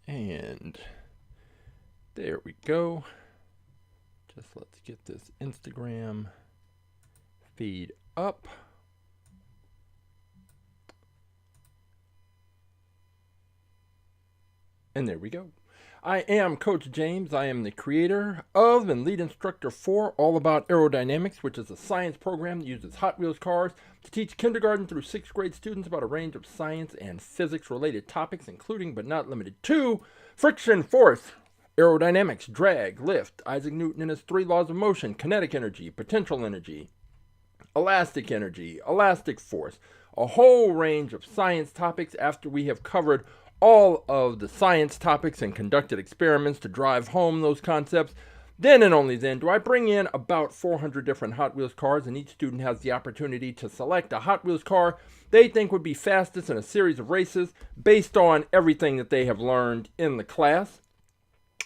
And there we go. Just let's get this Instagram feed up. And there we go. I am Coach James. I am the creator of and lead instructor for All About Aerodynamics, which is a science program that uses Hot Wheels cars to teach kindergarten through 6th grade students about a range of science and physics related topics, including but not limited to friction, force, aerodynamics, drag, lift, Isaac Newton and his 3 laws of motion, kinetic energy, potential energy, elastic energy, elastic force, a whole range of science topics after we have covered all of the science topics and conducted experiments to drive home those concepts. Then and only then do I bring in about 400 different Hot Wheels cars, and each student has the opportunity to select a Hot Wheels car they think would be fastest in a series of races based on everything that they have learned in the class.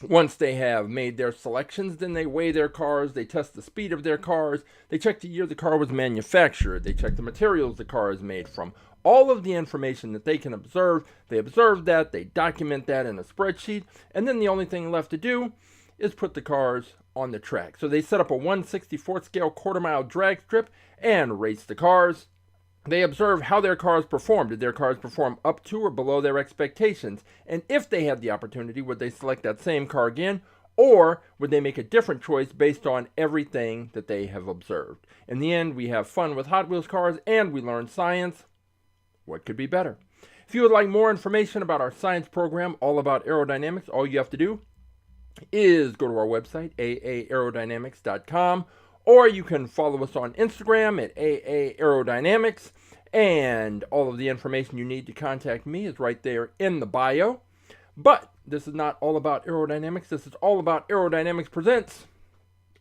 Once they have made their selections, then they weigh their cars, they test the speed of their cars, they check the year the car was manufactured, they check the materials the car is made from. All of the information that they can observe, they observe that, they document that in a spreadsheet, and then the only thing left to do is put the cars on the track. So they set up a 1/64th scale quarter-mile drag strip and race the cars. They observe how their cars performed. Did their cars perform up to or below their expectations? And if they had the opportunity, would they select that same car again? Or would they make a different choice based on everything that they have observed? In the end, we have fun with Hot Wheels cars and we learn science. What could be better? If you would like more information about our science program, All About Aerodynamics, all you have to do is go to our website, AtTheTrack.live, or you can follow us on Instagram at AtTheTrack.live, and all of the information you need to contact me is right there in the bio. But this is not all about aerodynamics. This is all about Aerodynamics presents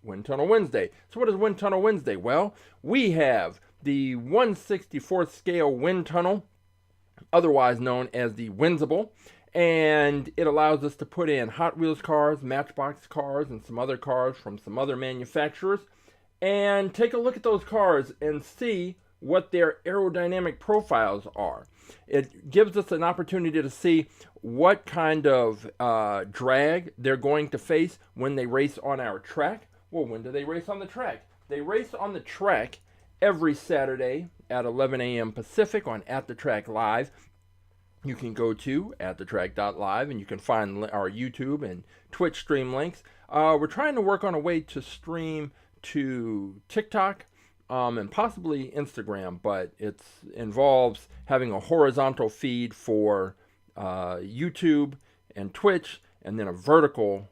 Wind Tunnel Wednesday. So what is Wind Tunnel Wednesday? Well, we have the 1/64th scale wind tunnel, otherwise known as the Windsible, and it allows us to put in Hot Wheels cars, Matchbox cars, and some other cars from some other manufacturers, and take a look at those cars and see what their aerodynamic profiles are. It gives us an opportunity to see what kind of drag they're going to face when they race on our track. Well, when do they race on the track? They race on the track every Saturday at 11 a.m. Pacific on AtTheTrack.live. You can go to AtTheTrack.live and you can find our YouTube and Twitch stream links. We're trying to work on a way to stream to TikTok and possibly Instagram, but it involves having a horizontal feed for YouTube and Twitch, and then a vertical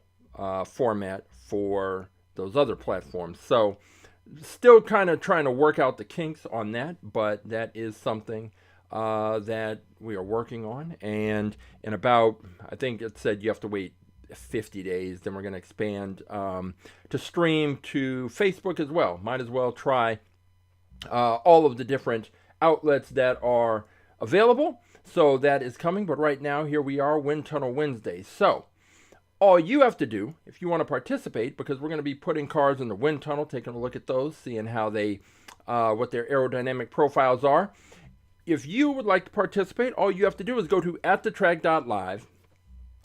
format for those other platforms. So still kind of trying to work out the kinks on that, but that is something that we are working on. And in about, I think it said you have to wait 50 days, then we're going to expand to stream to Facebook as well. Might as well try all of the different outlets that are available. So that is coming, but right now here we are, Wind Tunnel Wednesday. So all you have to do, if you want to participate, because we're going to be putting cars in the wind tunnel, taking a look at those, seeing how they, what their aerodynamic profiles are. If you would like to participate, all you have to do is go to AtTheTrack.live.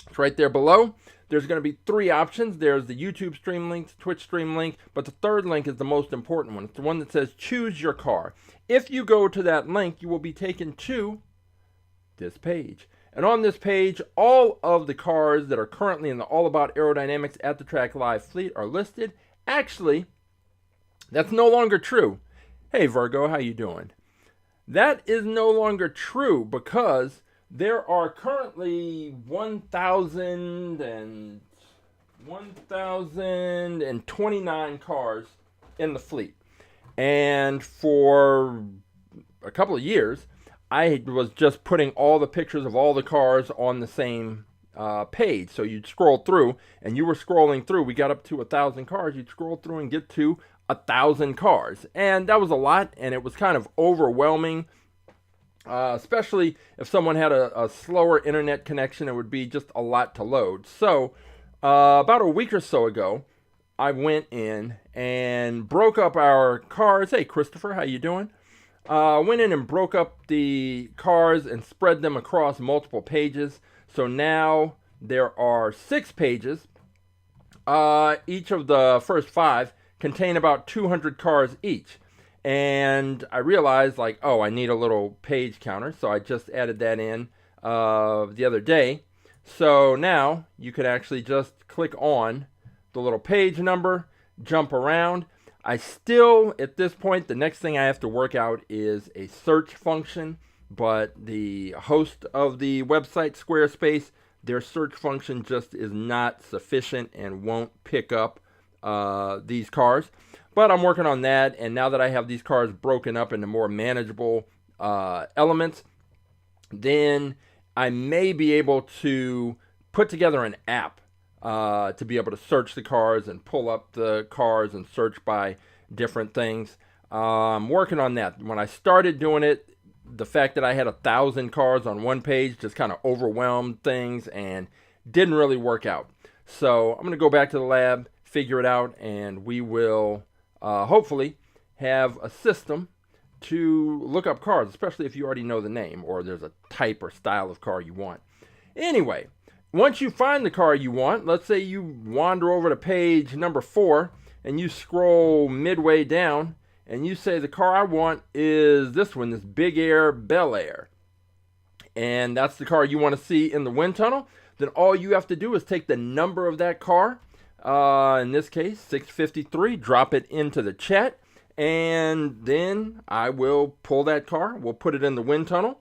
It's right there below. There's going to be 3 options. There's the YouTube stream link, the Twitch stream link, but the third link is the most important one. It's the one that says choose your car. If you go to that link, you will be taken to this page. And on this page, all of the cars that are currently in the All About Aerodynamics at the Track Live fleet are listed. Actually, that's no longer true. Hey Virgo, how you doing? That is no longer true because there are currently 1,029 cars in the fleet. And for a couple of years, I was just putting all the pictures of all the cars on the same page. So you'd scroll through, and you were scrolling through. We got up to 1,000 cars. You'd scroll through and get to 1,000 cars. And that was a lot, and it was kind of overwhelming, especially if someone had a slower internet connection. It would be just a lot to load. So about a week or so ago, I went in and broke up our cars. Hey, Christopher, how you doing? Went in and broke up the cars and spread them across multiple pages. So now there are 6 pages. Each of the first 5 contain about 200 cars each. And I realized, like, oh, I need a little page counter, so I just added that in the other day. So now you could actually just click on the little page number, jump around. I still, at this point, the next thing I have to work out is a search function, but the host of the website, Squarespace, their search function just is not sufficient and won't pick up these cars. But I'm working on that, and now that I have these cars broken up into more manageable elements, then I may be able to put together an app to be able to search the cars and pull up the cars and search by different things. I'm working on that. When I started doing it, the fact that I had 1,000 cars on one page just kind of overwhelmed things and didn't really work out. So I'm going to go back to the lab, figure it out, and we will hopefully have a system to look up cars, especially if you already know the name or there's a type or style of car you want. Anyway, once you find the car you want, let's say you wander over to page number 4 and you scroll midway down and you say the car I want is this one, this Big Air Bel Air. And that's the car you want to see in the wind tunnel. Then all you have to do is take the number of that car, in this case 653, drop it into the chat, and then I will pull that car. We'll put it in the wind tunnel.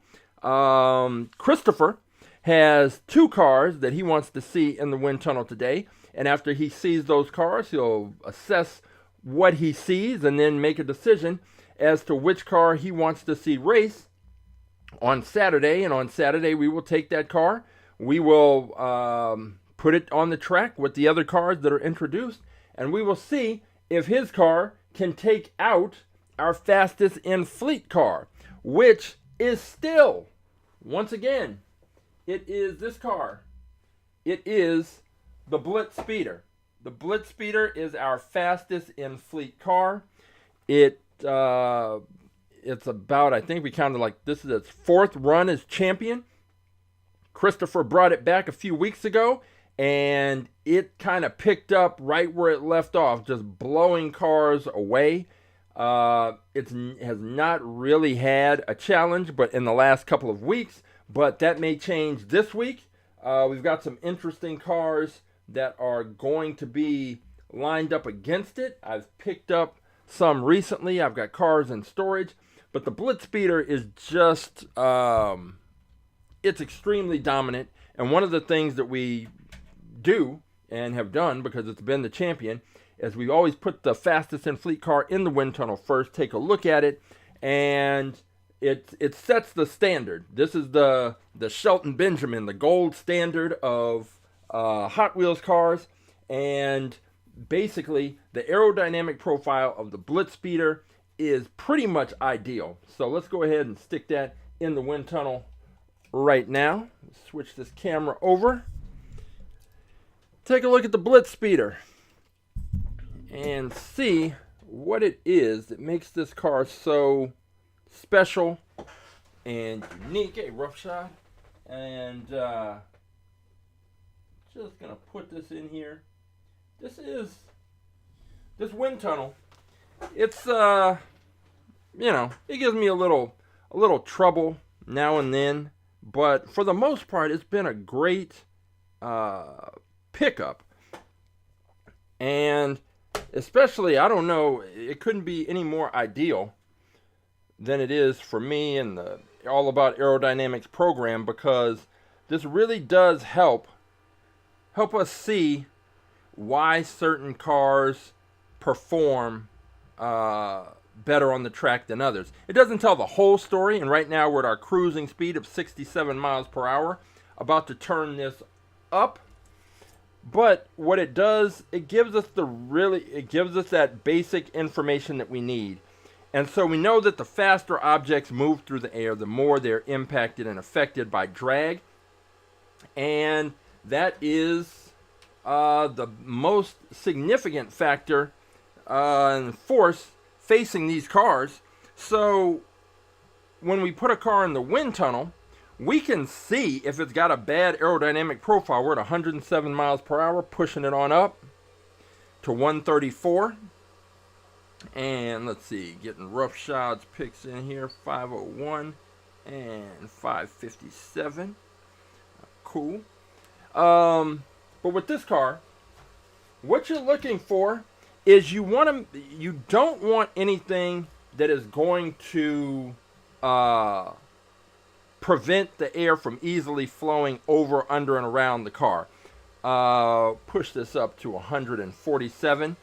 Christopher has 2 cars that he wants to see in the wind tunnel today, and after he sees those cars, he'll assess what he sees and then make a decision as to which car he wants to see race on Saturday. And on Saturday we will take that car, we will put it on the track with the other cars that are introduced, and we will see if his car can take out our fastest in fleet car, which is still, once again, it is this car. It is the BlitzSpeeder. The BlitzSpeeder is our fastest in fleet car. It's about, I think we counted, like, this is its 4th run as champion. Christopher brought it back a few weeks ago, and it kind of picked up right where it left off, just blowing cars away. It has not really had a challenge, but in the last couple of weeks, but that may change this week. We've got some interesting cars that are going to be lined up against it. I've picked up some recently. I've got cars in storage, but the BlitzSpeeder is just, it's extremely dominant. And one of the things that we do and have done, because it's been the champion, is we always put the fastest in fleet car in the wind tunnel first, take a look at it, and it sets the standard. This is the Shelton Benjamin, the gold standard of Hot Wheels cars, and basically the aerodynamic profile of the BlitzSpeeder is pretty much ideal. So let's go ahead and stick that in the wind tunnel right now. Switch this camera over. Take a look at the BlitzSpeeder and see what it is that makes this car so special and unique. A rough shot. And just gonna put this in here. This wind tunnel. It's it gives me a little trouble now and then, but for the most part, it's been a great pickup. And especially, I don't know, it couldn't be any more ideal than it is for me and the All About Aerodynamics program, because this really does help us see why certain cars perform better on the track than others. It doesn't tell the whole story, and right now we're at our cruising speed of 67 miles per hour, about to turn this up. But what it does, it gives us that basic information that we need. And so we know that the faster objects move through the air, the more they're impacted and affected by drag. And that is the most significant factor and force facing these cars. So when we put a car in the wind tunnel, we can see if it's got a bad aerodynamic profile. We're at 107 miles per hour, pushing it on up to 134. And let's see, getting rough shots picks in here, 501 and 557. Cool. But with this car, what you're looking for is you don't want anything that is going to prevent the air from easily flowing over, under, and around the car. Push this up to 147.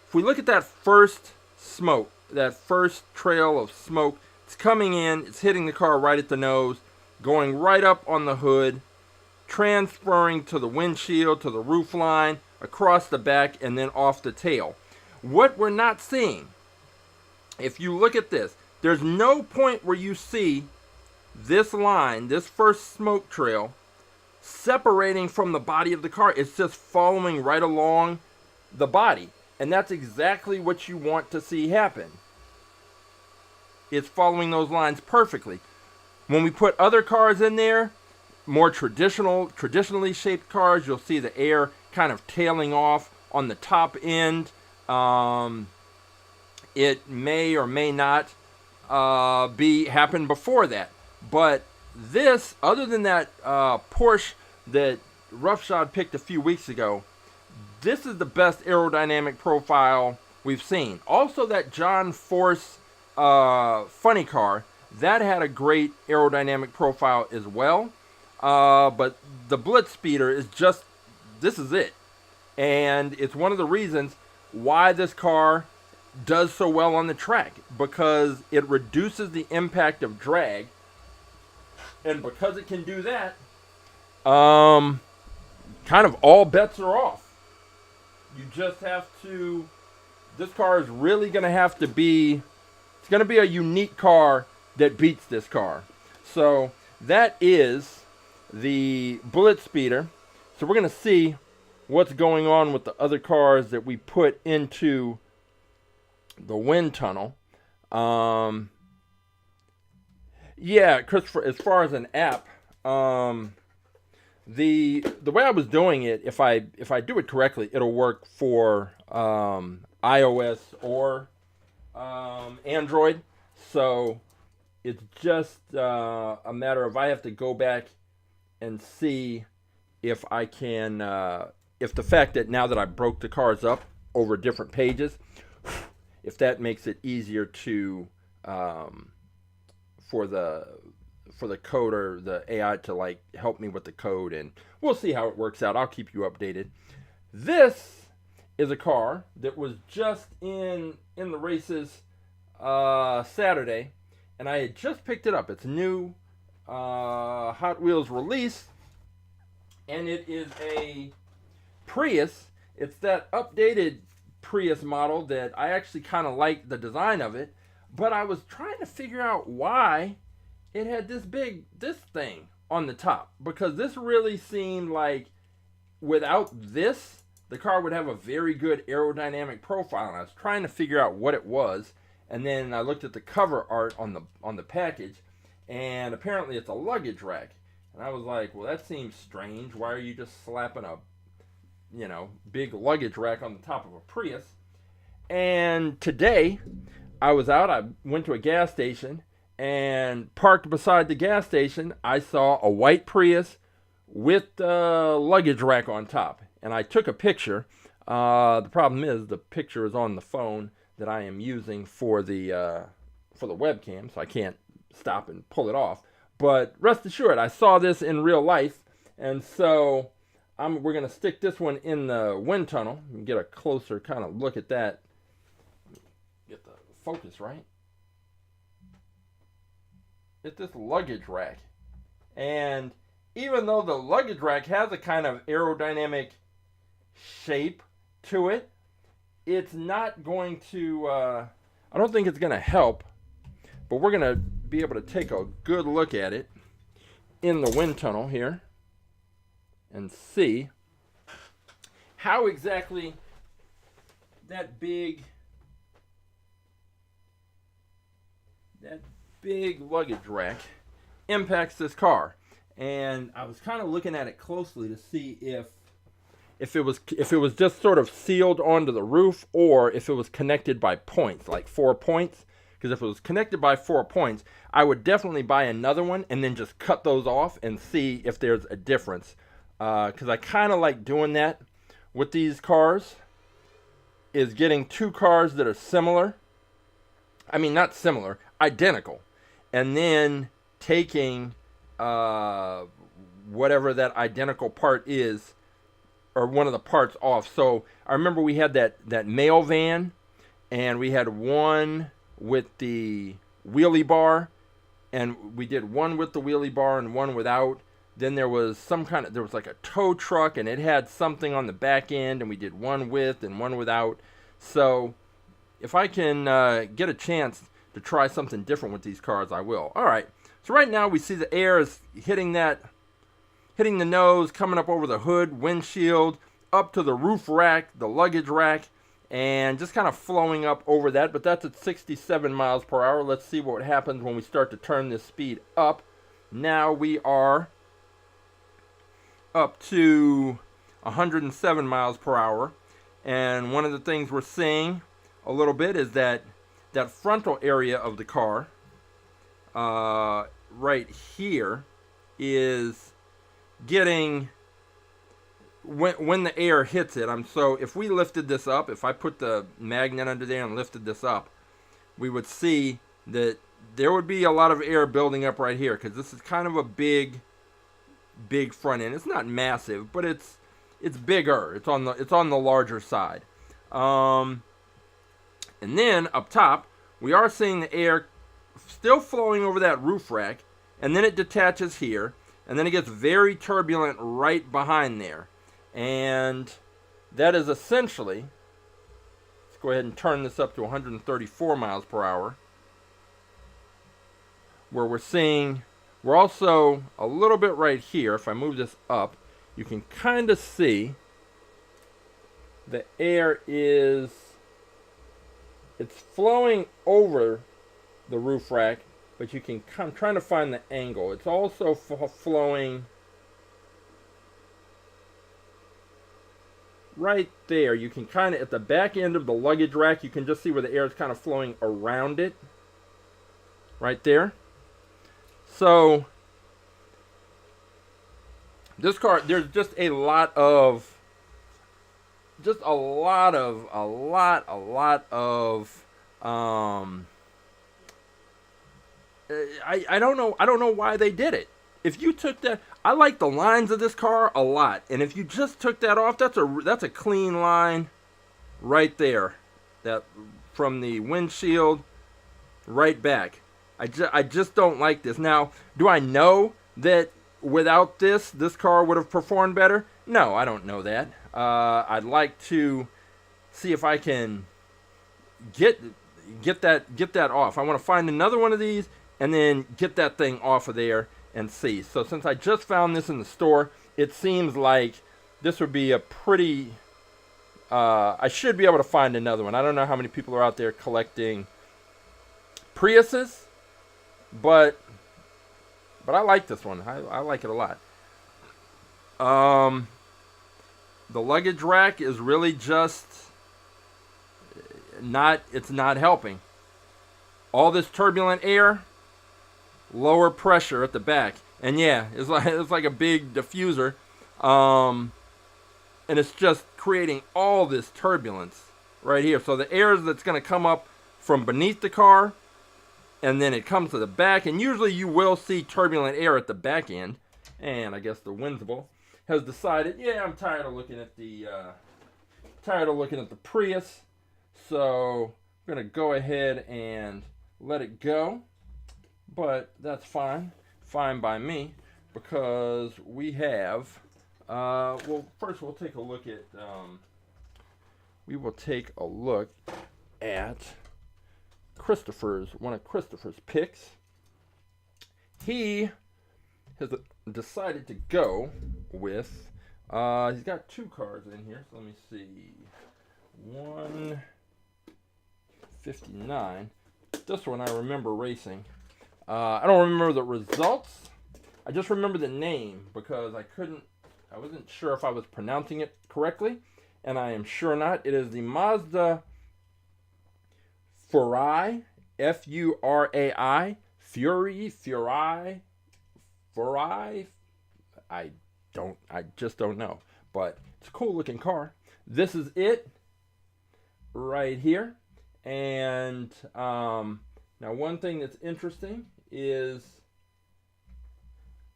If we look at that first smoke, that first trail of smoke, it's coming in, it's hitting the car right at the nose, going right up on the hood, transferring to the windshield, to the roof line, across the back, and then off the tail. What we're not seeing, if you look at this, there's no point where you see this line, this first smoke trail, separating from the body of the car. It's just following right along the body. And that's exactly what you want to see happen. It's following those lines perfectly. When we put other cars in there, more traditionally shaped cars, you'll see the air kind of tailing off on the top end. It may or may not happen before that. But this, other than that Porsche that Roughshod picked a few weeks ago, this is the best aerodynamic profile we've seen. Also, that John Force funny car, that had a great aerodynamic profile as well. But the BlitzSpeeder is just, this is it. And it's one of the reasons why this car does so well on the track, because it reduces the impact of drag. And because it can do that, kind of all bets are off. You just have to, this car is really going to have to be, it's going to be a unique car that beats this car. So that is the BlitzSpeeder. So we're going to see what's going on with the other cars that we put into the wind tunnel. Yeah, Christopher, as far as an app, the way I was doing it, if I do it correctly, it'll work for iOS or Android. So it's just a matter of, I have to go back and see if I can, if the fact that now that I broke the cars up over different pages, if that makes it easier to for the code or the AI to like help me with the code, and we'll see how it works out. I'll keep you updated. This is a car that was just in the races Saturday, and I had just picked it up. It's a new Hot Wheels release, and it is a Prius. It's that updated Prius model that I actually kind of like the design of it, but I was trying to figure out why it had this thing on the top, because this really seemed like without this, the car would have a very good aerodynamic profile, and I was trying to figure out what it was. And then I looked at the cover art on the package, and apparently it's a luggage rack. And I was like, well, that seems strange. Why are you just slapping a big luggage rack on the top of a Prius? And today I was out, I went to a gas station, and parked beside the gas station, I saw a white Prius with the luggage rack on top. And I took a picture. The problem is the picture is on the phone that I am using for the webcam, so I can't stop and pull it off. But rest assured, I saw this in real life, and so we're going to stick this one in the wind tunnel and get a closer kind of look at that. Get the focus right. It's this luggage rack. And even though the luggage rack has a kind of aerodynamic shape to it, it's not going to, I don't think it's going to help, but we're going to be able to take a good look at it in the wind tunnel here and see how exactly that big luggage rack impacts this car. And I was kind of looking at it closely to see if it was just sort of sealed onto the roof, or if it was connected by points, like 4 points. Because if it was connected by 4 points, I would definitely buy another one and then just cut those off and see if there's a difference. Because I kind of like doing that with these cars, is getting two cars that are similar. I mean, not similar, identical. And then taking whatever that identical part is, or one of the parts off. So I remember we had that mail van, and we had one with the wheelie bar, and we did one with the wheelie bar and one without. Then there was there was like a tow truck, and it had something on the back end, and we did one with and one without. So if I can get a chance to try something different with these cars, I will. All right, so right now we see the air is hitting the nose, coming up over the hood, windshield, up to the roof rack, the luggage rack, and just kind of flowing up over that. But that's at 67 miles per hour. Let's see what happens when we start to turn this speed up. Now we are up to 107 miles per hour. And one of the things we're seeing a little bit is that frontal area of the car right here is getting, when the air hits it. So if we lifted this up, if I put the magnet under there and lifted this up, we would see that there would be a lot of air building up right here, because this is kind of a big front end. It's not massive, but it's bigger. It's on the larger side. And then up top, we are seeing the air still flowing over that roof rack, and then it detaches here, and then it gets very turbulent right behind there. And that is essentially, let's go ahead and turn this up to 134 miles per hour, where we're also a little bit right here. If I move this up, you can kind of see the air it's flowing over the roof rack, but I'm trying to find the angle. It's also flowing right there. You can kind of, at the back end of the luggage rack, you can just see where the air is kind of flowing around it. Right there. So this car, there's just a lot of I don't know why they did it. If you took that, I like the lines of this car a lot, and if you just took that off, that's a clean line right there, that from the windshield right back. I just don't like this. Now, do I know that without this car would have performed better? No, I don't know that. I'd like to see if I can get that off. I want to find another one of these and then get that thing off of there and see. So since I just found this in the store, it seems like this would be a pretty, I should be able to find another one. I don't know how many people are out there collecting Priuses, but I like this one. I like it a lot. The luggage rack is really just it's not helping. All this turbulent air, lower pressure at the back, and yeah, it's like a big diffuser, and it's just creating all this turbulence right here. So the air that's going to come up from beneath the car, and then it comes to the back, and usually you will see turbulent air at the back end. And I guess the Windsible has decided, yeah, I'm tired of looking at the Prius, so I'm gonna go ahead and let it go. But that's fine by me, because we have, well, first we'll take a look at, one of Christopher's picks. He has decided to go with, he's got two cars in here, so let me see, 159, this one I remember racing. I don't remember the results. I just remember the name because I wasn't sure if I was pronouncing it correctly, and I am sure not. It is the Mazda Furai, Furai, Furai. I just don't know, but it's a cool looking car. This is it right here, and now one thing that's interesting is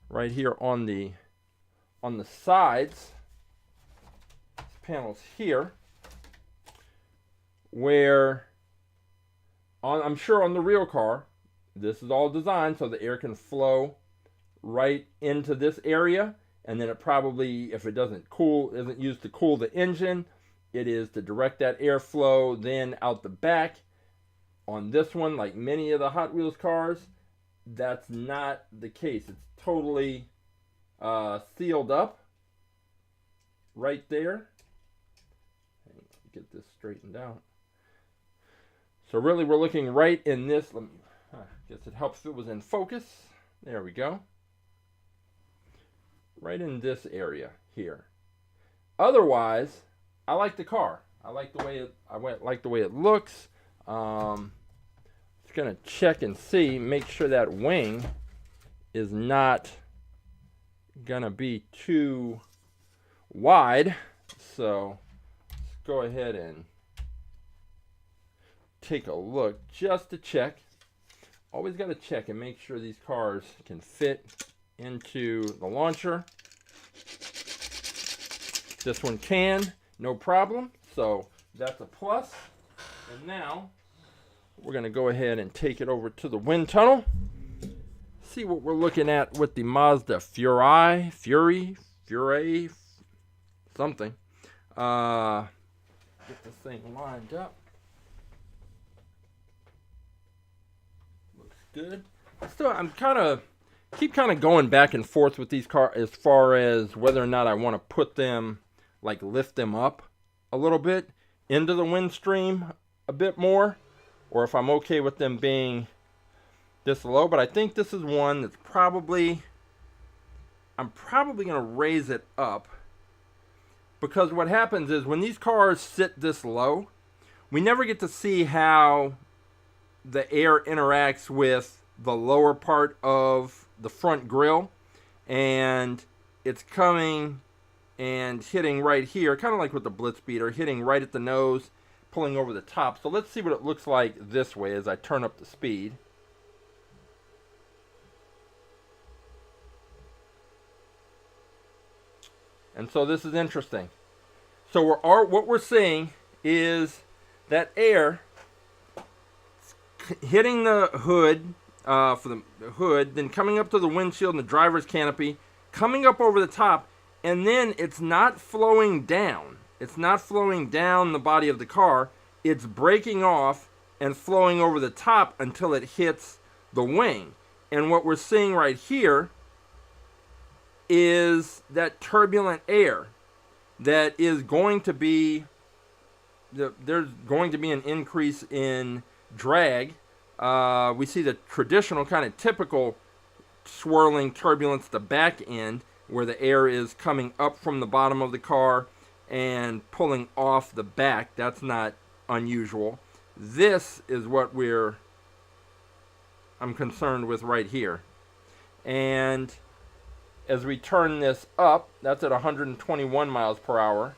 right here on the sides, these panels here, where I'm sure on the real car, this is all designed so the air can flow right into this area, and then it probably, if it isn't used to cool the engine, it is to direct that airflow then out the back. On this one, like many of the Hot Wheels cars, that's not the case. It's totally sealed up right there. Get this straightened out. So really we're looking right in this. I guess it helps if it was in focus. There we go. Right in this area here. Otherwise, I like the car. I like the way it looks. Just gonna check and see, make sure that wing is not gonna be too wide. So let's go ahead and take a look just to check. Always got to check and make sure these cars can fit into the launcher. This one can, no problem. So that's a plus. And now we're going to go ahead and take it over to the wind tunnel. See what we're looking at with the Mazda Furai, something. Get this thing lined up. Looks good. Still, keep going back and forth with these cars as far as whether or not I want to put them, like lift them up a little bit into the wind stream a bit more, or if I'm okay with them being this low. But I think this is one that's I'm probably going to raise it up, because what happens is when these cars sit this low, we never get to see how the air interacts with the lower part of the front grille, and it's coming and hitting right here, kind of like with the BlitzSpeeder, hitting right at the nose, pulling over the top. So let's see what it looks like this way as I turn up the speed. And so this is interesting. So what we're seeing is that air hitting the hood, for the hood, then coming up to the windshield and the driver's canopy, coming up over the top, and then it's not flowing down. It's not flowing down the body of the car. It's breaking off and flowing over the top until it hits the wing. And what we're seeing right here is that turbulent air that is going to be, there's going to be an increase in drag. We see the traditional kind of typical swirling turbulence at the back end, where the air is coming up from the bottom of the car and pulling off the back. That's not unusual. This is what I'm concerned with right here. And as we turn this up, that's at 121 miles per hour.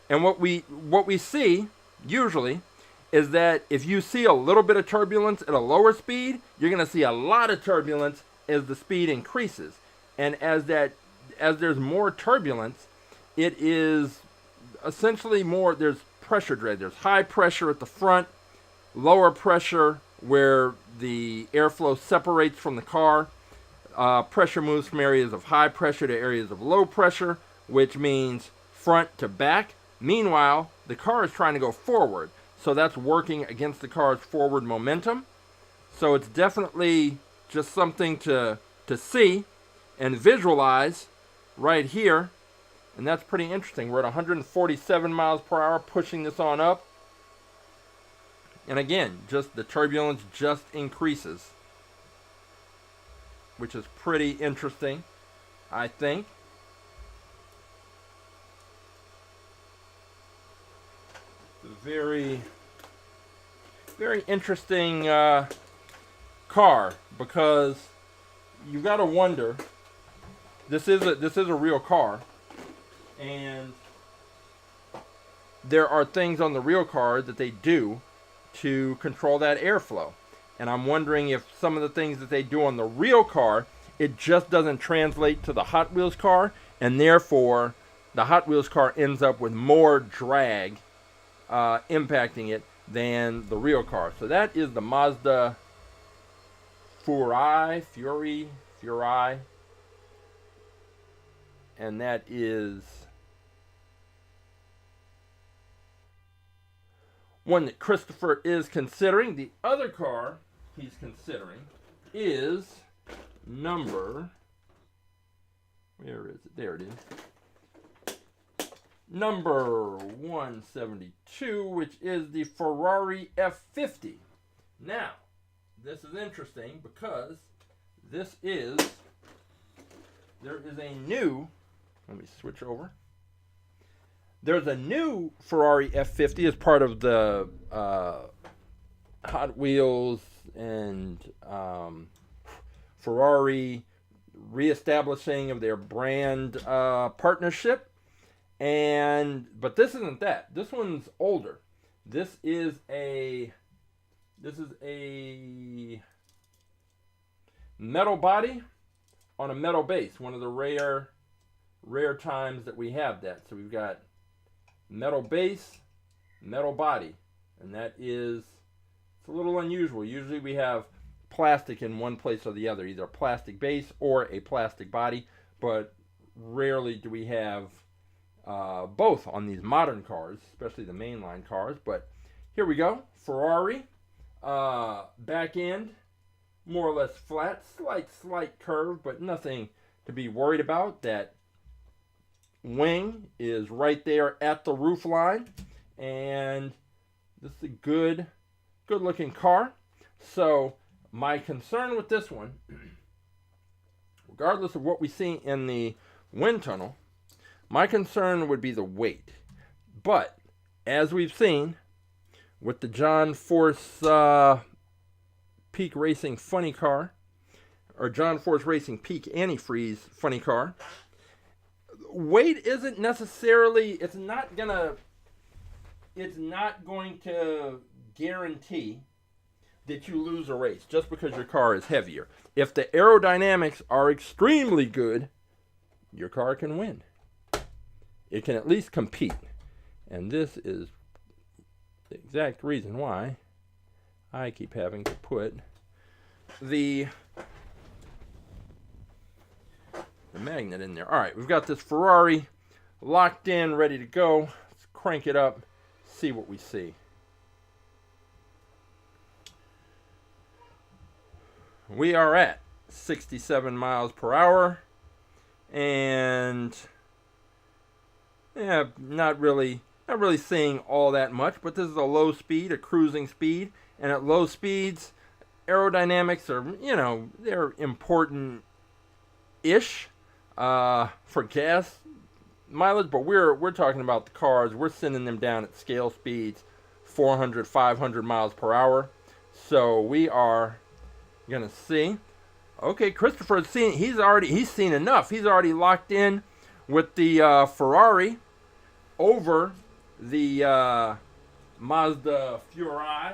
And what we see usually is that if you see a little bit of turbulence at a lower speed, you're going to see a lot of turbulence as the speed increases. And as there's more turbulence, it is essentially more, there's pressure drag. There's high pressure at the front, lower pressure where the airflow separates from the car. Pressure moves from areas of high pressure to areas of low pressure, which means front to back. Meanwhile, the car is trying to go forward, so that's working against the car's forward momentum. So it's definitely just something to see and visualize right here, and that's pretty interesting. We're at 147 miles per hour, pushing this on up. And again, just the turbulence just increases, which is pretty interesting, I think. Very, very interesting car, because you got to wonder. This is a real car, and there are things on the real car that they do to control that airflow. And I'm wondering if some of the things that they do on the real car, it just doesn't translate to the Hot Wheels car, and therefore the Hot Wheels car ends up with more drag impacting it than the real car. So that is the Mazda Furai, and that is one that Christopher is considering. The other car he's considering is number, where is it? There it is. Number 172, which is the Ferrari F50. Now, this is interesting because there is a new, let me switch over. There's a new Ferrari F50 as part of the Hot Wheels and Ferrari reestablishing of their brand partnership. But this isn't that. This one's older. This is a metal body on a metal base. One of the rare times that we have that. So we've got metal base, metal body, and that is, it's a little unusual. Usually we have plastic in one place or the other, either a plastic base or a plastic body, but rarely do we have both on these modern cars, especially the mainline cars. But here we go. Ferrari, back end, more or less flat, slight curve, but nothing to be worried about. That wing is right there at the roof line, and this is a good looking car. So my concern with this one, regardless of what we see in the wind tunnel, my concern would be the weight. But as we've seen with the John Force Peak Racing funny car, or John Force Racing Peak Antifreeze funny car, weight isn't necessarily, it's not going to guarantee that you lose a race just because your car is heavier. If the aerodynamics are extremely good, your car can win. It can at least compete. And this is the exact reason why I keep having to put the magnet in there. All right, we've got this Ferrari locked in, ready to go. Let's crank it up, see what we see. We are at 67 miles per hour, and yeah, not really seeing all that much, but this is a low speed, a cruising speed, and at low speeds, aerodynamics are, they're important-ish for gas mileage, but we're talking about the cars. We're sending them down at scale speeds, 400, 500 miles per hour. So we are gonna see. Okay, Christopher has seen. He's seen enough. He's already locked in with the Ferrari over the Mazda Furai,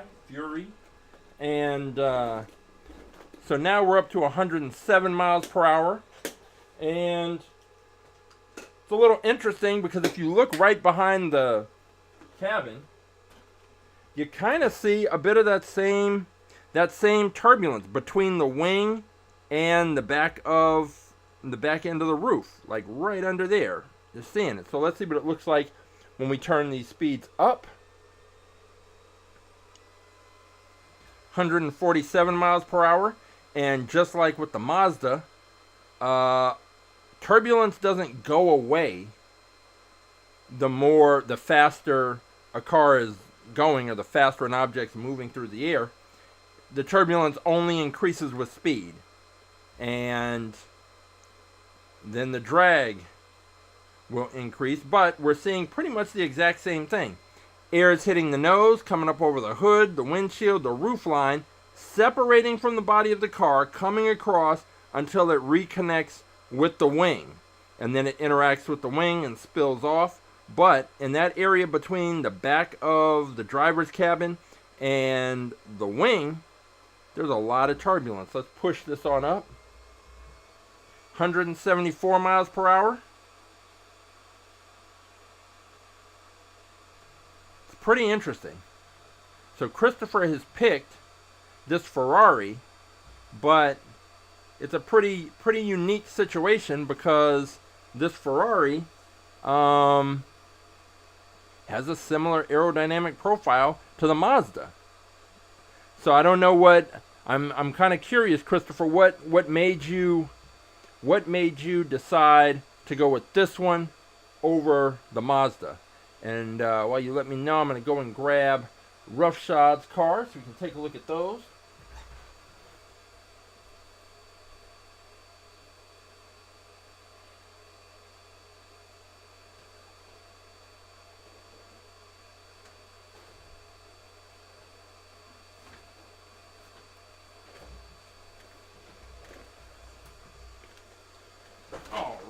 and so now we're up to 107 miles per hour, and it's a little interesting because if you look right behind the cabin, you kind of see a bit of that same turbulence between the wing and the back end of the roof, like right under there. You're seeing it. So let's see what it looks like when we turn these speeds up. 147 miles per hour, and just like with the Mazda, turbulence doesn't go away the faster a car is going, or the faster an object's moving through the air, the turbulence only increases with speed. And then the drag will increase, but we're seeing pretty much the exact same thing. Air is hitting the nose, coming up over the hood, the windshield, the roof line, separating from the body of the car, coming across until it reconnects with the wing. And then it interacts with the wing and spills off. But in that area between the back of the driver's cabin and the wing, there's a lot of turbulence. Let's push this on up. 174 miles per hour. It's pretty interesting. So Christopher has picked this Ferrari, but it's a pretty unique situation because this Ferrari has a similar aerodynamic profile to the Mazda. So I don't know what I'm kind of curious, Christopher, what made you decide to go with this one over the Mazda? And while you let me know, I'm going to go and grab Roughshod's cars so we can take a look at those.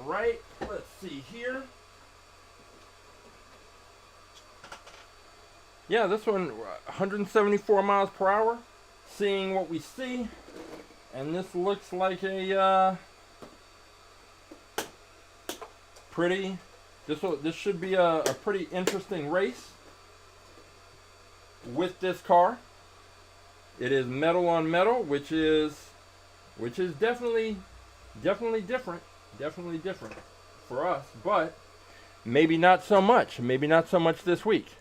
Right, let's see here. Yeah, this one 174 miles per hour, seeing what we see, and this looks like a this should be a pretty interesting race with this car. It is metal on metal, which is definitely different. Definitely different for us, but maybe not so much. Maybe not so much this week.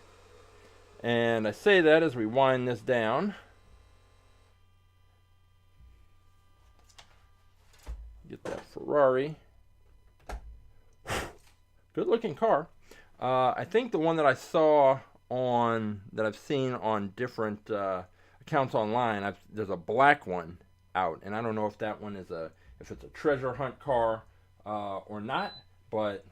And I say that as we wind this down. Get that Ferrari. Good looking car. I think the one that I saw that I've seen on different accounts online, there's a black one out, and I don't know if that one is if it's a treasure hunt car or not, but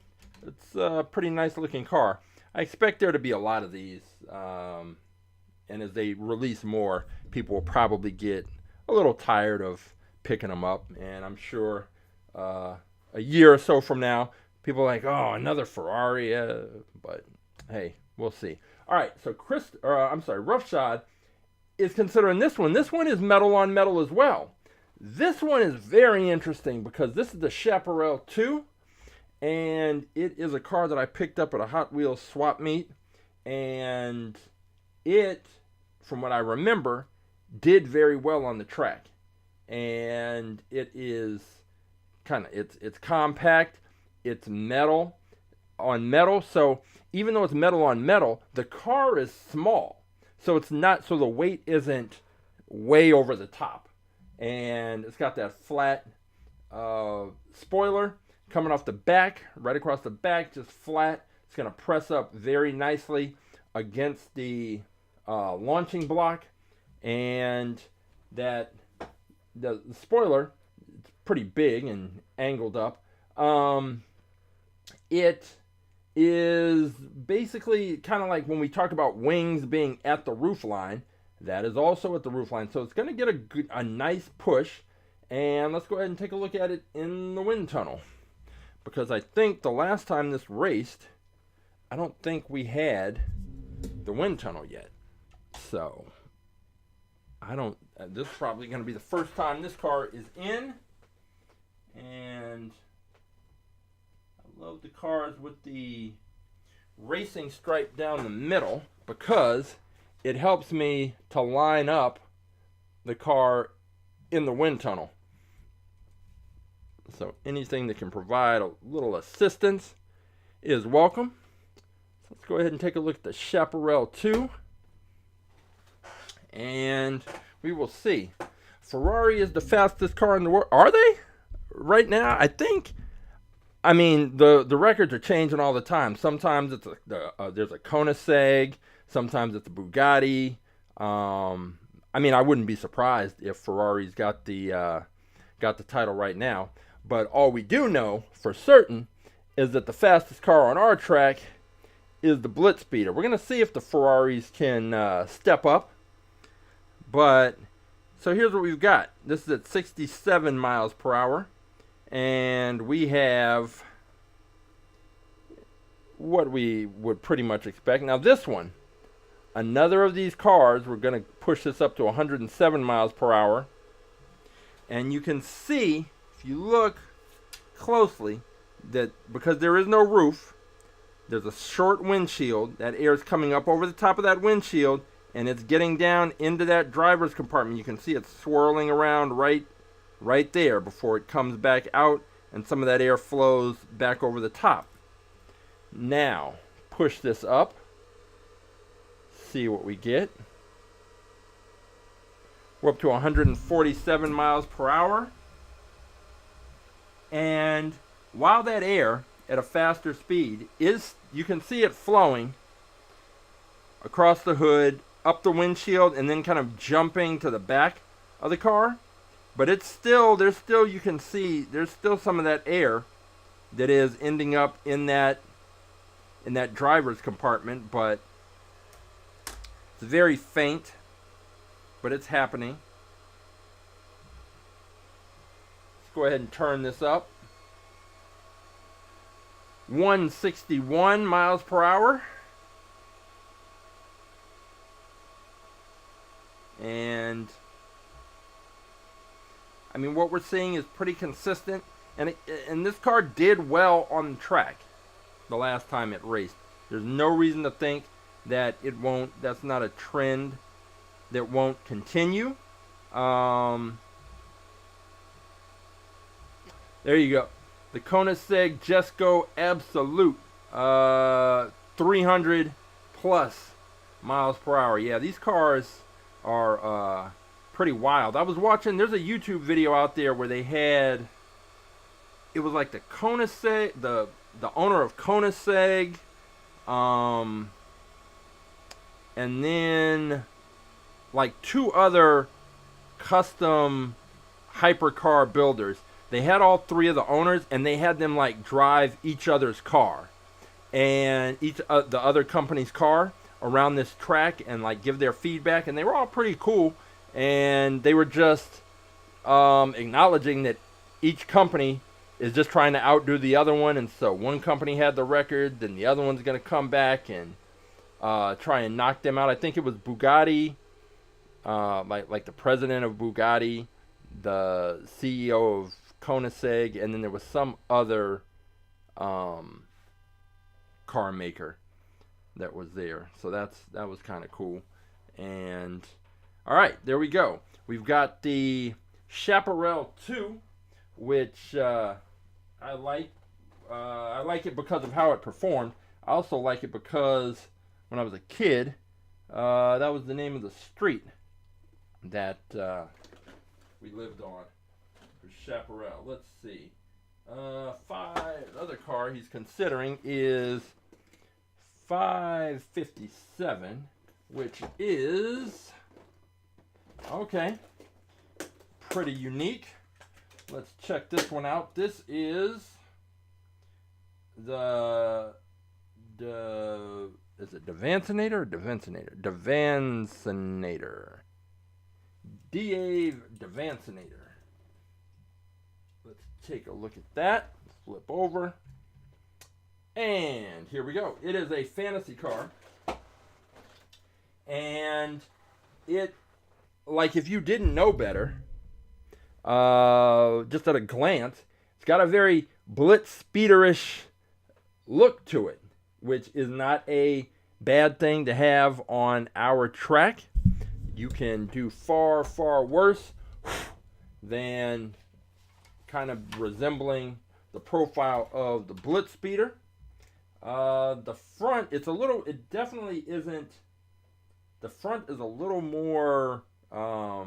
it's a pretty nice looking car. I expect there to be a lot of these, and as they release more, people will probably get a little tired of picking them up, and I'm sure a year or so from now, people are like, oh, another Ferrari, but hey, we'll see. All right, so Roughshod is considering this one. This one is metal on metal as well. This one is very interesting because this is the Chaparral 2, and it is a car that I picked up at a Hot Wheels swap meet, and it, from what I remember, did very well on the track. And it is it's compact, it's metal on metal, so even though it's metal on metal, the car is small, so the weight isn't way over the top. And it's got that flat spoiler coming off the back, right across the back, just flat. It's going to press up very nicely against the launching block, and the spoiler, it's pretty big and angled up. It is basically kind of like when we talk about wings being at the roof line. That is also at the roof line. So it's going to get a nice push. And let's go ahead and take a look at it in the wind tunnel. Because I think the last time this raced, I don't think we had the wind tunnel yet. So, this is probably going to be the first time this car is in. And I love the cars with the racing stripe down the middle because it helps me to line up the car in the wind tunnel. So anything that can provide a little assistance is welcome. So let's go ahead and take a look at the Chaparral 2. And we will see. Ferrari is the fastest car in the world. Are they? Right now, I think. The records are changing all the time. Sometimes there's a Koenigsegg. Sometimes it's a Bugatti. I mean, I wouldn't be surprised if Ferrari's got the title right now. But all we do know for certain is that the fastest car on our track is the BlitzSpeeder. We're going to see if the Ferraris can step up. But, so here's what we've got. This is at 67 miles per hour. And we have what we would pretty much expect. Now this one, another of these cars, we're going to push this up to 107 miles per hour. And you can see, if you look closely, that because there is no roof, there's a short windshield. That air is coming up over the top of that windshield, and it's getting down into that driver's compartment. You can see it swirling around right there before it comes back out, and some of that air flows back over the top. Now, push this up. See what we get. We're up to 147 miles per hour. And while that air at a faster speed is, you can see it flowing across the hood, up the windshield, and then kind of jumping to the back of the car. But it's still, you can see, there's still some of that air that is ending up in that driver's compartment, but it's very faint, but it's happening. Let's go ahead and turn this up. 161 miles per hour. And I mean, what we're seeing is pretty consistent, and this car did well on the track the last time it raced. There's no reason to think that it won't. That's not a trend that won't continue. There you go. The Koenigsegg Jesko Absolute, 300 plus miles per hour. Yeah, these cars are pretty wild. I was watching, there's a YouTube video out there where they had, it was like the Koenigsegg, the owner of Koenigsegg, and then like two other custom hypercar builders. They had all three of the owners, and they had them like drive each other's car and the other company's car around this track and like give their feedback, and they were all pretty cool. And they were just acknowledging that each company is just trying to outdo the other one, and so one company had the record, then the other one's going to come back and try and knock them out. I think it was Bugatti, like the president of Bugatti, the CEO of Koenigsegg, and then there was some other car maker that was there. So that was kind of cool. And all right, there we go. We've got the Chaparral 2, which I like. I like it because of how it performed. I also like it because when I was a kid, that was the name of the street that we lived on. For Chaparral. Let's see. The other car he's considering is 557, which is okay, pretty unique. Let's check this one out. This is is it DAVancenator or DAVancenator? DAVancenator. DAVancenator. Let's take a look at that. Flip over. And here we go. It is a fantasy car. And it, like if you didn't know better, just at a glance, it's got a very BlitzSpeeder-ish look to it, which is not a bad thing to have on our track. You can do far, far worse than kind of resembling the profile of the BlitzSpeeder. The front, it definitely isn't, the front is a little more, I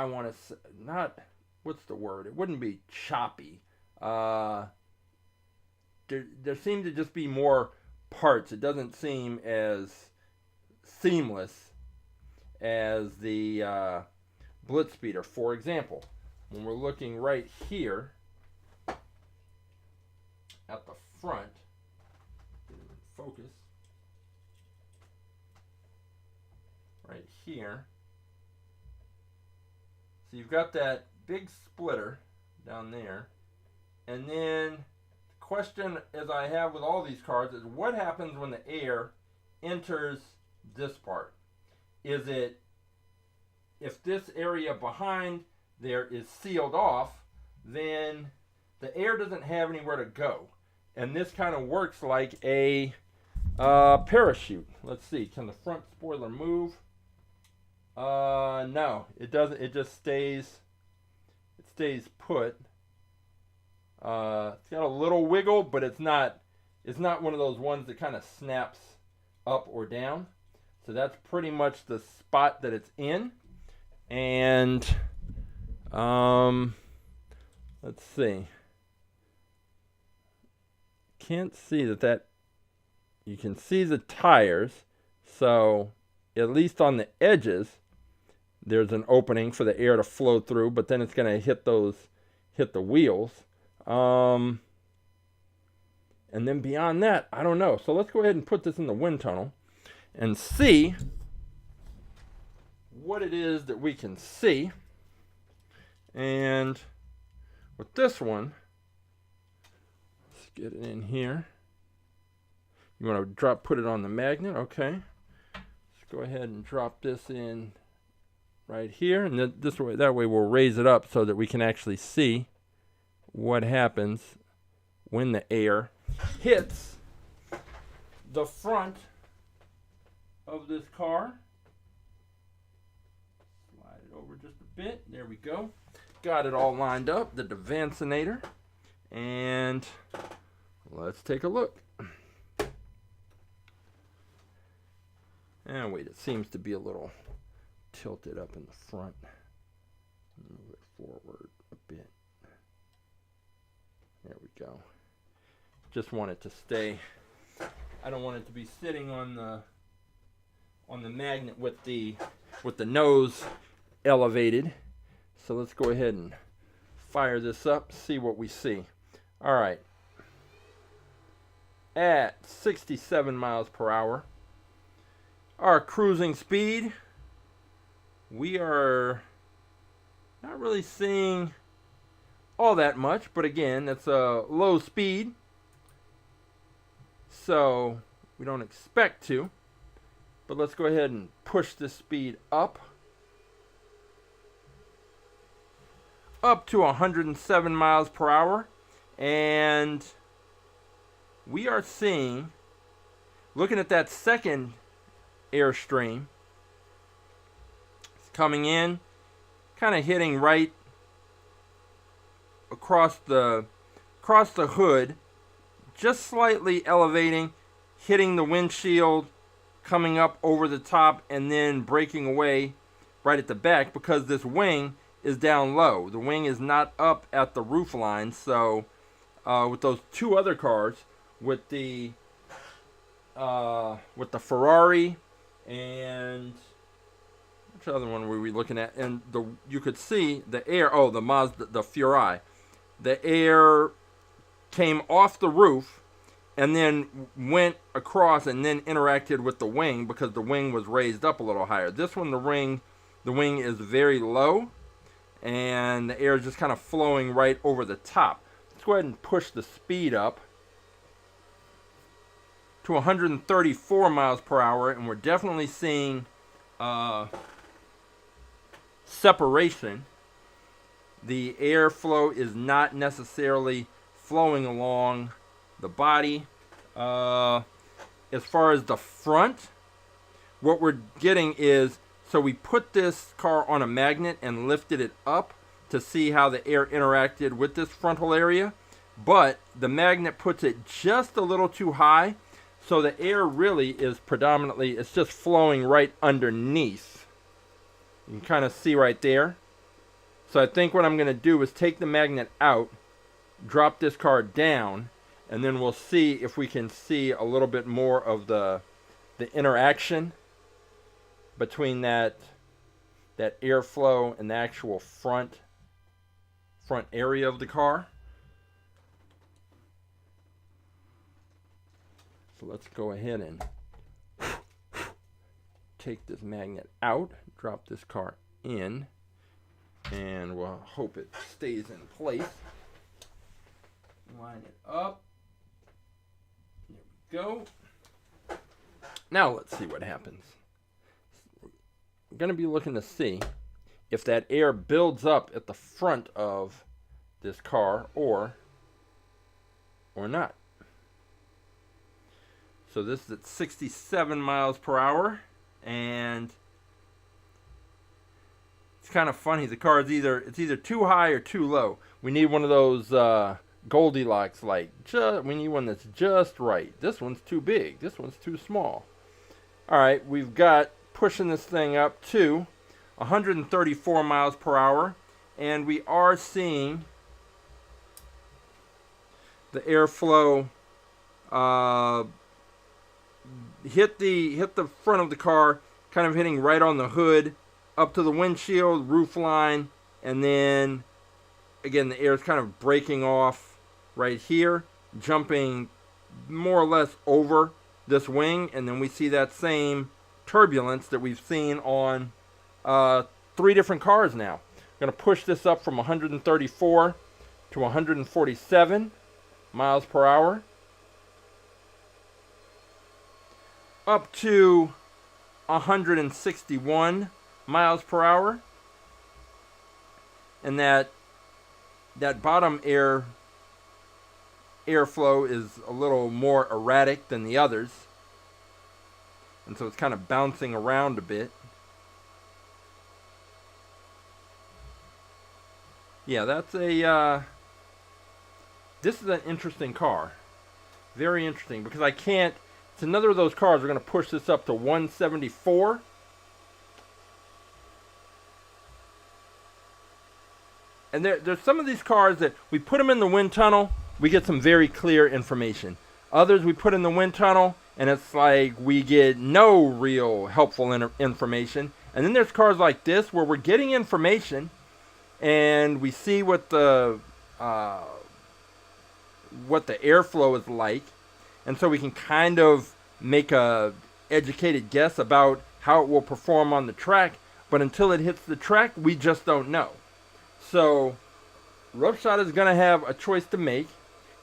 want to say, not, what's the word? It wouldn't be choppy. There seemed to just be more parts. It doesn't seem as seamless as the BlitzSpeeder. For example, when we're looking right here at the front, focus, right here. So you've got that big splitter down there, and then the question as I have with all these cars is what happens when the air enters this part? Is it, if this area behind there is sealed off, then the air doesn't have anywhere to go, and this kind of works like a parachute. Let's see, can the front spoiler move? No, it doesn't. It just stays. It stays put. It's got a little wiggle, but it's not. It's not one of those ones that kind of snaps up or down. So that's pretty much the spot that it's in. And let's see. Can't see that. You can see the tires. So at least on the edges, there's an opening for the air to flow through, but then it's going to hit the wheels. And then beyond that, I don't know. So let's go ahead and put this in the wind tunnel and see what it is that we can see. And with this one, let's get it in here. You want to put it on the magnet, okay. Let's go ahead and drop this in right here, and that way we'll raise it up so that we can actually see what happens when the air hits the front of this car. Slide it over just a bit. There we go. Got it all lined up, the DAVancenator, and let's take a look. And wait, it seems to be a little tilted up in the front. Move it forward a bit. There we go. Just want it to stay. I don't want it to be sitting on the magnet with the nose elevated. So let's go ahead and fire this up, see what we see. All right. At 67 miles per hour, our cruising speed, we are not really seeing all that much, but again, that's a low speed, so we don't expect to. But let's go ahead and push this speed up to 107 miles per hour, and we are seeing, looking at that second airstream, it's coming in, kind of hitting right across the hood, just slightly elevating, hitting the windshield, coming up over the top, and then breaking away right at the back because this wing is down low. The wing is not up at the roof line. So with those two other cars, with the Ferrari and which other one were we looking at? And you could see the air. Oh, the Mazda, the Furai. The air came off the roof and then went across and then interacted with the wing because the wing was raised up a little higher. This one, the wing is very low, and the air is just kind of flowing right over the top. Let's go ahead and push the speed up to 134 miles per hour, and we're definitely seeing separation. The airflow is not necessarily flowing along the body. As far as the front, what we're getting is, so we put this car on a magnet and lifted it up to see how the air interacted with this frontal area, but the magnet puts it just a little too high, so the air really is predominantly, it's just flowing right underneath. You can kind of see right there. So I think what I'm going to do is take the magnet out, drop this car down, and then we'll see if we can see a little bit more of the interaction between that airflow and the actual front area of the car. So let's go ahead and take this magnet out, drop this car in, and we'll hope it stays in place. Line it up. There we go. Now let's see what happens. We're going to be looking to see if that air builds up at the front of this car or not. So this is at 67 miles per hour, and it's kind of funny. The car is either too high or too low. We need one of those Goldilocks, like we need one that's just right. This one's too big. This one's too small. All right, we've got pushing this thing up to 134 miles per hour, and we are seeing the airflow hit the front of the car, kind of hitting right on the hood, up to the windshield, roof line, and then again the air is kind of breaking off right here, jumping more or less over this wing, and then we see that same turbulence that we've seen on 3 different cars now. I'm going to push this up from 134 to 147 miles per hour, up to 161 miles per hour, and that bottom airflow is a little more erratic than the others, and so it's kind of bouncing around a bit. Yeah, that's this is an interesting car. Very interesting, because it's another of those cars. We're going to push this up to 174. And there's some of these cars that we put them in the wind tunnel, we get some very clear information. Others we put in the wind tunnel, and it's like we get no real helpful information. And then there's cars like this where we're getting information, and we see what the airflow is like, and so we can kind of make a educated guess about how it will perform on the track. But until it hits the track, we just don't know. So Roughshod is going to have a choice to make.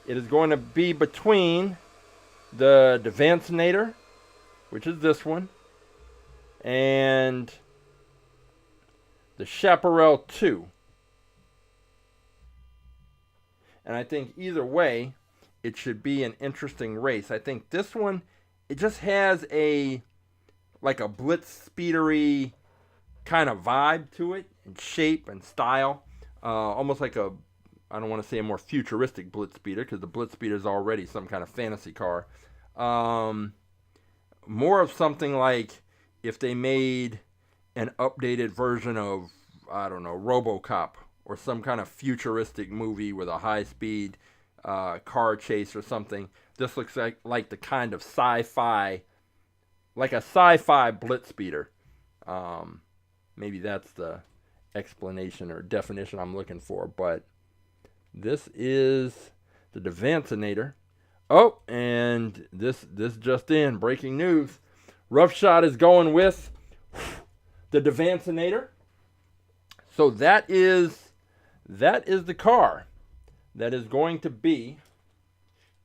It is going to be between the DAVancenator, which is this one, and the Chaparral 2. And I think either way, it should be an interesting race. I think this one, it just has like a BlitzSpeeder-y kind of vibe to it, and shape and style. Almost like I don't want to say a more futuristic BlitzSpeeder, because the BlitzSpeeder is already some kind of fantasy car. More of something like if they made an updated version of, I don't know, RoboCop, or some kind of futuristic movie with a high-speed car chase or something. This looks like the kind of sci-fi, like a sci-fi BlitzSpeeder. Maybe that's the explanation or definition I'm looking for, but this is the DAVancenator. Oh, and this just in, breaking news. Roughshod is going with the DAVancenator. So that is the car that is going to be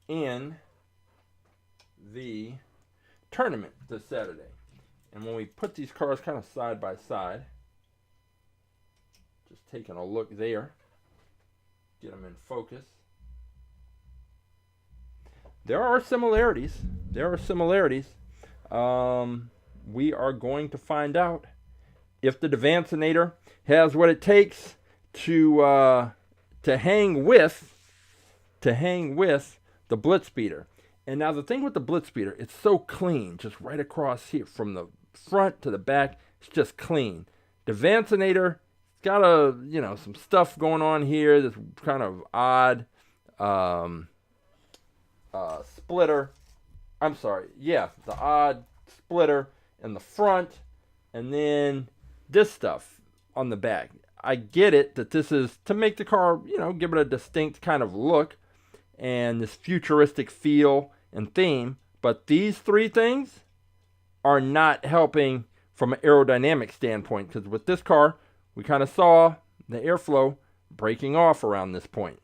in the tournament this Saturday. And when we put these cars kind of side by side, just taking a look there, get them in focus. There are similarities. We are going to find out if the DAVancenator has what it takes to hang with the BlitzSpeeder. And now the thing with the BlitzSpeeder, it's so clean, just right across here from the front to the back. It's just clean. DAVancenator got some stuff going on here that's kind of odd. splitter. I'm sorry, yeah, the odd splitter in the front, and then this stuff on the back. I get it that this is to make the car, give it a distinct kind of look and this futuristic feel and theme, but these three things are not helping from an aerodynamic standpoint, because with this car, we kind of saw the airflow breaking off around this point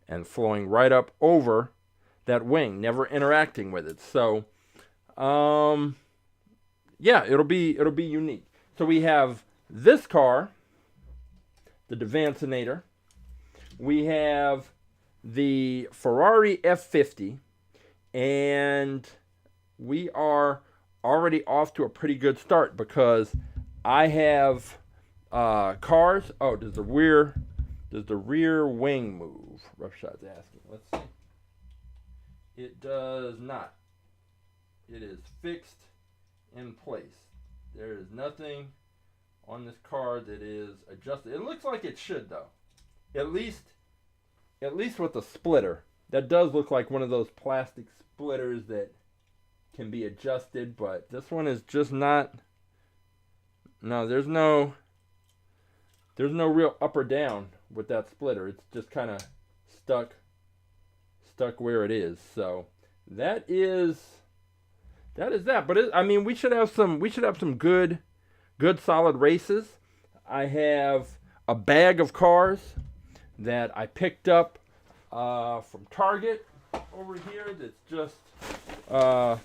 and flowing right up over that wing, never interacting with it. So, yeah, it'll be unique. So we have this car, the DAVancenator. We have the Ferrari F50, and we are already off to a pretty good start because I have cars. Oh, does the rear wing move? Rough Shot's asking. Let's see. It does not. It is fixed in place. There is nothing on this car that is adjusted. It looks like it should, though. At least with the splitter. That does look like one of those plastic splitters that can be adjusted, but this one is just not. No, there's no real up or down with that splitter. It's just kind of stuck where it is. So that is that. But we should have some good solid races. I have a bag of cars that I picked up from Target over here. That's just got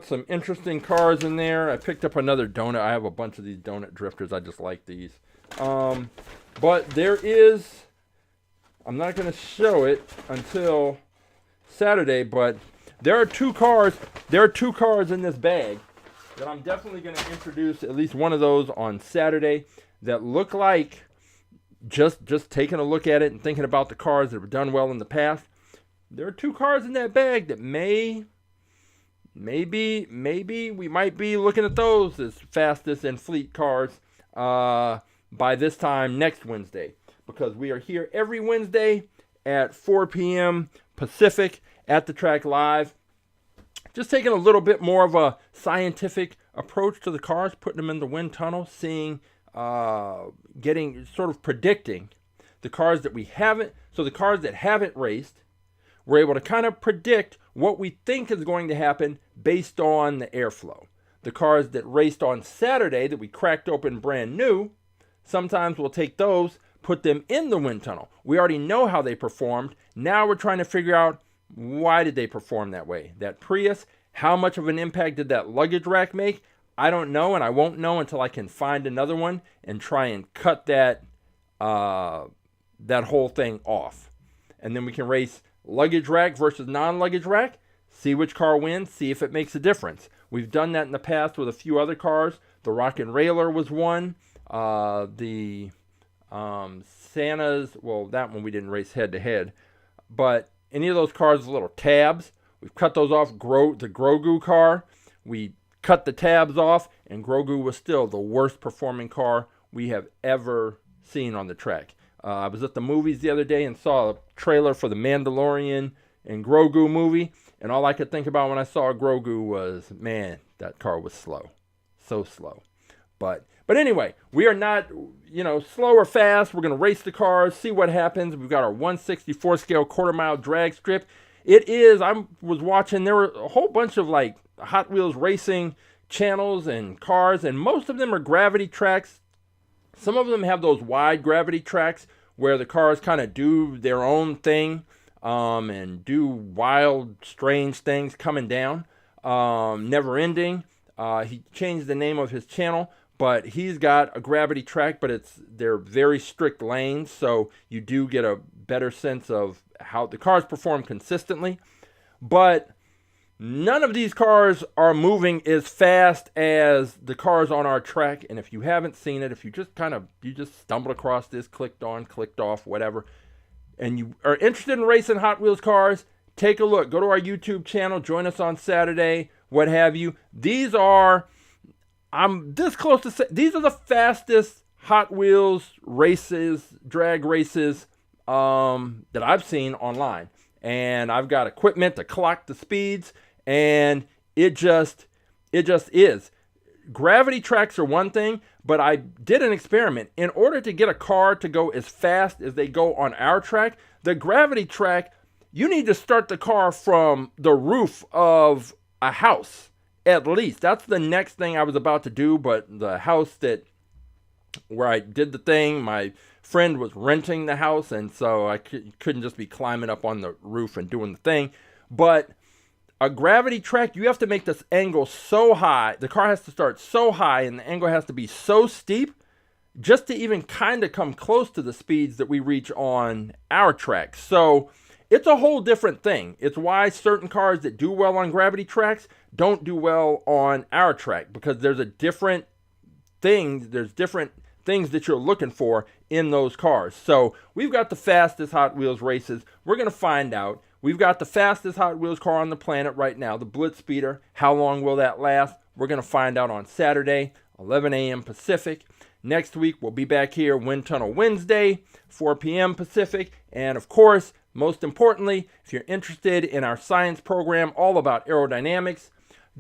some interesting cars in there. I picked up another donut. I have a bunch of these donut drifters. I just like these. But there is, I'm not going to show it until Saturday, but there are two cars in this bag that I'm definitely going to introduce, at least one of those on Saturday, that look like, just taking a look at it and thinking about the cars that have done well in the past, there are two cars in that bag that maybe we might be looking at those as fastest and fleet cars by this time next Wednesday, because we are here every Wednesday at 4 p.m. Pacific at AtTheTrack.live. Just taking a little bit more of a scientific approach to the cars, putting them in the wind tunnel, seeing, predicting the cars that we haven't. So the cars that haven't raced, we're able to kind of predict what we think is going to happen based on the airflow. The cars that raced on Saturday that we cracked open brand new, sometimes we'll take those, put them in the wind tunnel. We already know how they performed. Now we're trying to figure out, why did they perform that way? That Prius, how much of an impact did that luggage rack make? I don't know, and I won't know until I can find another one and try and cut that whole thing off. And then we can race luggage rack versus non-luggage rack, see which car wins, see if it makes a difference. We've done that in the past with a few other cars. The Rock and Railer was one. The Santa's, well, that one we didn't race head-to-head. But any of those cars with little tabs, we've cut those off. The Grogu car, we cut the tabs off, and Grogu was still the worst performing car we have ever seen on the track. I was at the movies the other day and saw a trailer for the Mandalorian and Grogu movie, and all I could think about when I saw Grogu was, man, that car was slow. So slow. But anyway, we are not, slow or fast. We're going to race the cars, see what happens. We've got our 164 scale quarter-mile drag strip. I was watching, there were a whole bunch of like Hot Wheels racing channels and cars, and most of them are gravity tracks. Some of them have those wide gravity tracks where the cars kind of do their own thing and do wild, strange things coming down. Never Ending. He changed the name of his channel, but he's got a gravity track, but they're very strict lanes, so you do get a better sense of how the cars perform consistently. But none of these cars are moving as fast as the cars on our track. And if you haven't seen it, if you just stumbled across this, clicked on, clicked off, whatever, and you are interested in racing Hot Wheels cars, take a look. Go to our YouTube channel, join us on Saturday, what have you. These are, I'm this close to say, these are the fastest Hot Wheels races, drag races that I've seen online. and I've got equipment to clock the speeds, and it just is. Gravity tracks are one thing, but I did an experiment. In order to get a car to go as fast as they go on our track, the gravity track, you need to start the car from the roof of a house, at least. That's the next thing I was about to do, but the house where I did the thing, my friend was renting the house, and so I couldn't just be climbing up on the roof and doing the thing. But a gravity track, you have to make this angle so high. The car has to start so high, and the angle has to be so steep just to even kind of come close to the speeds that we reach on our track. So it's a whole different thing. It's why certain cars that do well on gravity tracks don't do well on our track, because there's different things that you're looking for in those cars. So we've got the fastest Hot Wheels races. We're going to find out. We've got the fastest Hot Wheels car on the planet right now, the BlitzSpeeder. How long will that last? We're going to find out on Saturday, 11 a.m. Pacific. Next week, we'll be back here, Wind Tunnel Wednesday, 4 p.m. Pacific. And of course, most importantly, if you're interested in our science program all about aerodynamics,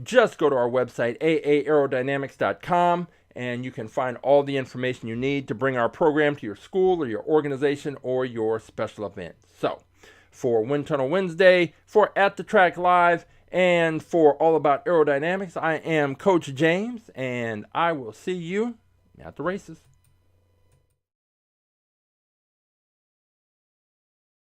just go to our website, aerodynamics.com, and you can find all the information you need to bring our program to your school or your organization or your special event. So, for Wind Tunnel Wednesday, for AtTheTrack.live, and for All About Aerodynamics, I am Coach James, and I will see you at the races.